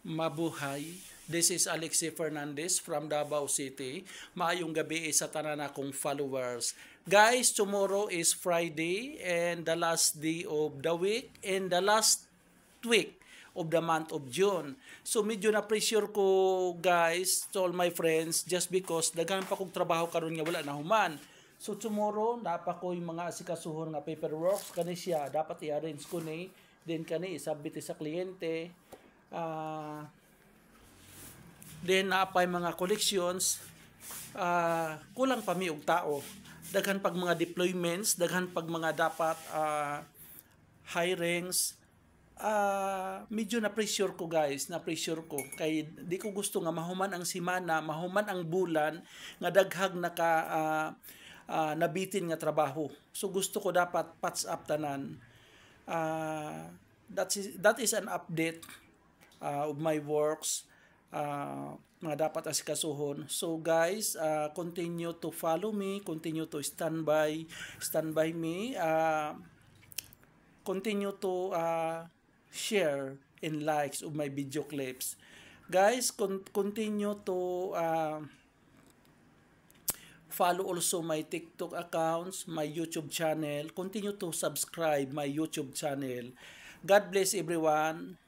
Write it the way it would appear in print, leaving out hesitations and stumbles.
Mabuhay. This is Alexi Fernandez from Davao City. Maayong gabi sa tanan akong followers. Guys, tomorrow is Friday and the last day of the week and the last week of the month of June. So medyo na pressure ko guys to all my friends just because daghan pa kong trabaho karon nga wala na human. So tomorrow dapat ko yung mga asikasuhon nga paperwork kani siya dapat i-arrange ko ni then kani isubmit sa kliyente. Then naapay mga collections, kulang pa mi og tao. Daghan pag mga deployments, daghan pag mga dapat hirings. Medyo na pressure ko guys, na pressure ko kay di ko gusto nga mahuman ang semana, mahuman ang bulan nga daghag naka nabitin nga trabaho. So gusto ko dapat patch up tanan. That is an update of my works, mga dapat asikasuhon. So guys, continue to follow me, continue to stand by me, continue to share and likes of my video clips. Guys, continue to follow also my TikTok accounts, my YouTube channel. Continue to subscribe my YouTube channel. God bless everyone.